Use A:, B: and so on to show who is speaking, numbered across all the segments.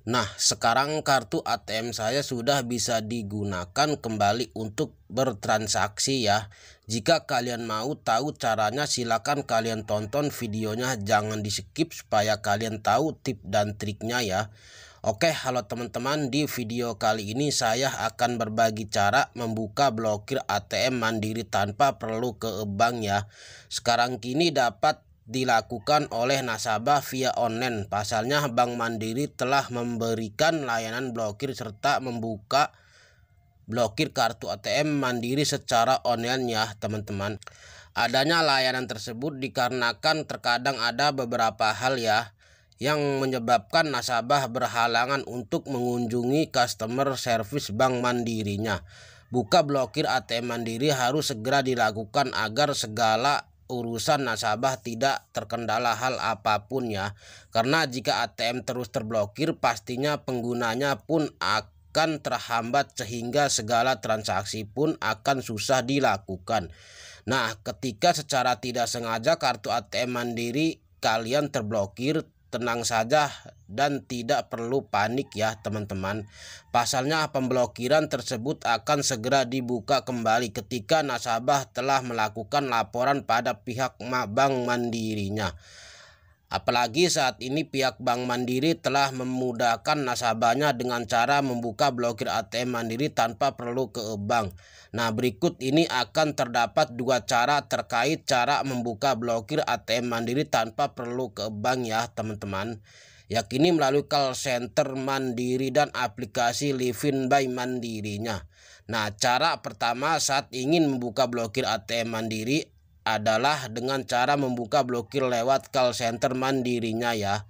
A: Nah, sekarang kartu ATM saya sudah bisa digunakan kembali untuk bertransaksi ya. Jika kalian mau tahu caranya, silakan kalian tonton videonya, jangan di skip supaya kalian tahu tip dan triknya ya. Oke, halo teman-teman, di video kali ini saya akan berbagi cara membuka blokir ATM Mandiri tanpa perlu ke bank ya. Sekarang kini dapat dilakukan oleh nasabah via online. Pasalnya Bank Mandiri telah memberikan layanan blokir serta membuka blokir kartu ATM Mandiri secara online ya teman-teman. Adanya layanan tersebut dikarenakan terkadang ada beberapa hal ya yang menyebabkan nasabah berhalangan untuk mengunjungi customer service Bank Mandirinya. Buka blokir ATM Mandiri harus segera dilakukan agar segala urusan nasabah tidak terkendala hal apapun ya. Karena jika ATM terus terblokir, pastinya penggunanya pun akan terhambat sehingga segala transaksi pun akan susah dilakukan. Nah, ketika secara tidak sengaja kartu ATM Mandiri kalian terblokir, tenang saja dan tidak perlu panik ya teman-teman. Pasalnya pemblokiran tersebut akan segera dibuka kembali ketika nasabah telah melakukan laporan pada pihak Bank Mandirinya. Apalagi saat ini pihak Bank Mandiri telah memudahkan nasabahnya dengan cara membuka blokir ATM Mandiri tanpa perlu ke bank. Nah, berikut ini akan terdapat dua cara terkait cara membuka blokir ATM Mandiri tanpa perlu ke bank ya teman-teman. Yakini melalui call center Mandiri dan aplikasi Livin by Mandirinya. Nah, cara pertama saat ingin membuka blokir ATM Mandiri adalah dengan cara membuka blokir lewat call center Mandirinya ya.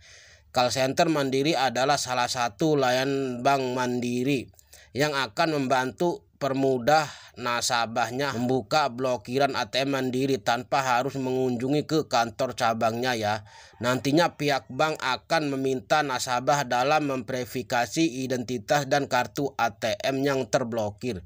A: Call center Mandiri adalah salah satu layanan Bank Mandiri yang akan membantu permudah nasabahnya membuka blokiran ATM Mandiri tanpa harus mengunjungi ke kantor cabangnya ya. Nantinya pihak bank akan meminta nasabah dalam memverifikasi identitas dan kartu ATM yang terblokir.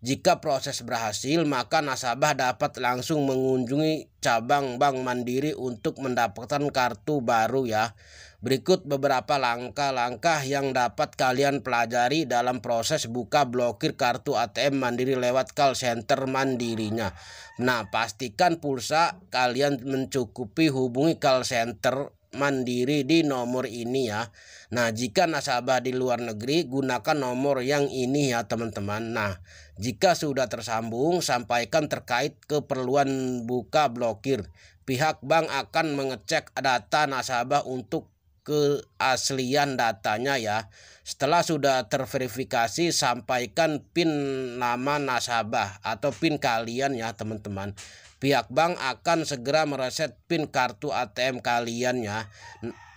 A: Jika proses berhasil, maka nasabah dapat langsung mengunjungi cabang Bank Mandiri untuk mendapatkan kartu baru ya. Berikut beberapa langkah-langkah yang dapat kalian pelajari dalam proses buka blokir kartu ATM Mandiri lewat call center Mandirinya. Nah, pastikan pulsa kalian mencukupi, hubungi call center Mandiri di nomor ini ya. Nah, jika nasabah di luar negeri, gunakan nomor yang ini ya teman-teman. Nah, jika sudah tersambung, sampaikan terkait keperluan buka blokir. Pihak bank akan mengecek data nasabah untuk keaslian datanya ya. Setelah sudah terverifikasi, sampaikan PIN nama nasabah atau PIN kalian ya teman-teman. Pihak bank akan segera mereset PIN kartu ATM kalian ya.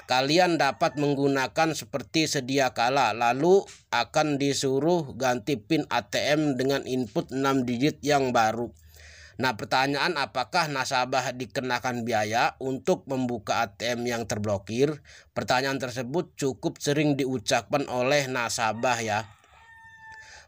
A: Kalian dapat menggunakan seperti sedia kala, lalu akan disuruh ganti PIN ATM dengan input 6 digit yang baru. Nah, pertanyaan apakah nasabah dikenakan biaya untuk membuka ATM yang terblokir? Pertanyaan tersebut cukup sering diucapkan oleh nasabah ya.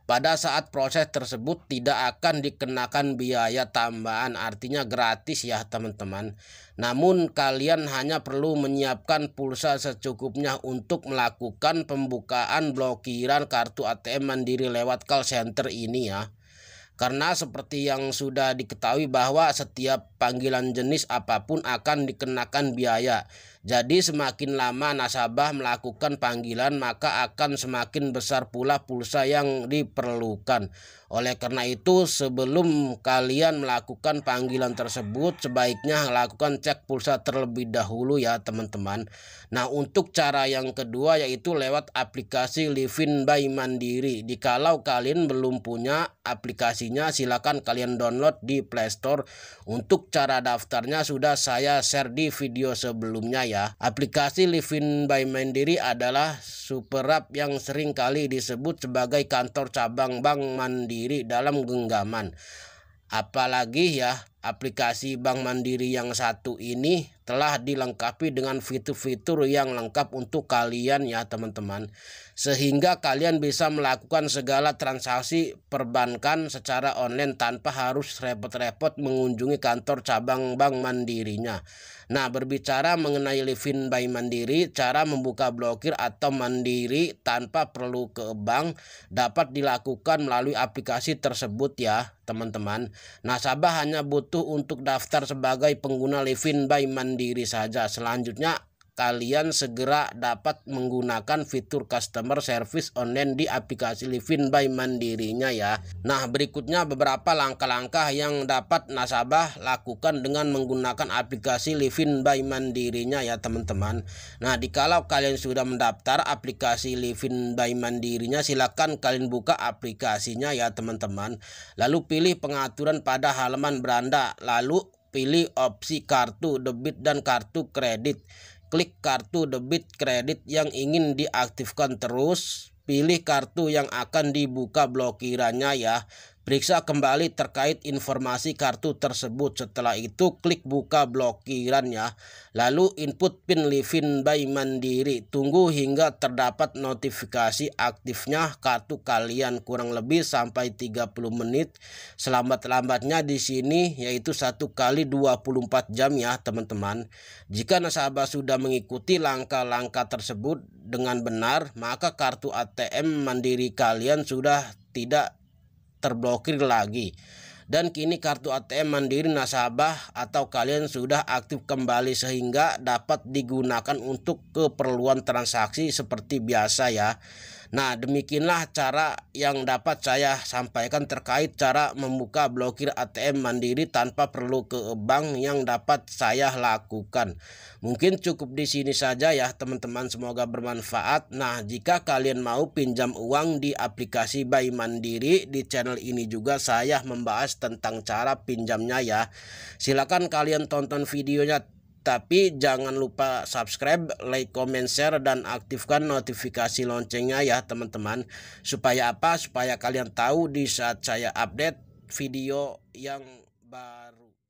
A: Pada saat proses tersebut tidak akan dikenakan biaya tambahan, artinya gratis ya teman-teman. Namun kalian hanya perlu menyiapkan pulsa secukupnya untuk melakukan pembukaan blokiran kartu ATM Mandiri lewat call center ini ya. Karena seperti yang sudah diketahui bahwa setiap panggilan jenis apapun akan dikenakan biaya. Jadi semakin lama nasabah melakukan panggilan, maka akan semakin besar pula pulsa yang diperlukan. Oleh karena itu, sebelum kalian melakukan panggilan tersebut, sebaiknya lakukan cek pulsa terlebih dahulu ya teman-teman. Nah, untuk cara yang kedua yaitu lewat aplikasi Livin by Mandiri. Jikalau kalian belum punya aplikasinya, silakan kalian download di Play Store. Untuk cara daftarnya sudah saya share di video sebelumnya ya. Aplikasi Livin by Mandiri adalah super app yang sering kali disebut sebagai kantor cabang Bank Mandiri dalam genggaman. Apalagi ya, aplikasi Bank Mandiri yang satu ini telah dilengkapi dengan fitur-fitur yang lengkap untuk kalian ya teman-teman, sehingga kalian bisa melakukan segala transaksi perbankan secara online tanpa harus repot-repot mengunjungi kantor cabang Bank Mandirinya. Nah, berbicara mengenai Livin by Mandiri, cara membuka blokir atau mandiri tanpa perlu ke bank dapat dilakukan melalui aplikasi tersebut ya teman-teman. Nasabah hanya butuh untuk daftar sebagai pengguna Livin by Mandiri saja. Selanjutnya kalian segera dapat menggunakan fitur customer service online di aplikasi Livin by Mandirinya ya. Nah, berikutnya beberapa langkah-langkah yang dapat nasabah lakukan dengan menggunakan aplikasi Livin by Mandirinya ya teman-teman. Nah, dikalau kalian sudah mendaftar aplikasi Livin by Mandirinya, silakan kalian buka aplikasinya ya teman-teman. Lalu pilih pengaturan pada halaman beranda, lalu pilih opsi kartu debit dan kartu kredit. Klik kartu debit kredit yang ingin diaktifkan, terus pilih kartu yang akan dibuka blokirannya ya. Periksa kembali terkait informasi kartu tersebut. Setelah itu klik buka blokiran ya. Lalu input PIN Livin by Mandiri. Tunggu hingga terdapat notifikasi aktifnya kartu kalian, kurang lebih sampai 30 menit. Selambat-lambatnya di sini yaitu 1 kali 24 jam ya teman-teman. Jika nasabah sudah mengikuti langkah-langkah tersebut dengan benar, maka kartu ATM Mandiri kalian sudah tidak terblokir lagi, dan kini kartu ATM Mandiri nasabah atau kalian sudah aktif kembali sehingga dapat digunakan untuk keperluan transaksi seperti biasa ya. Nah, demikianlah cara yang dapat saya sampaikan terkait cara membuka blokir ATM Mandiri tanpa perlu ke bank yang dapat saya lakukan. Mungkin cukup di sini saja ya teman-teman, semoga bermanfaat. Nah, jika kalian mau pinjam uang di aplikasi By Mandiri, di channel ini juga saya membahas tentang cara pinjamnya ya. Silakan kalian tonton videonya. Tapi jangan lupa subscribe, like, comment, share, dan aktifkan notifikasi loncengnya ya teman-teman. Supaya apa? Supaya kalian tahu di saat saya update video yang baru.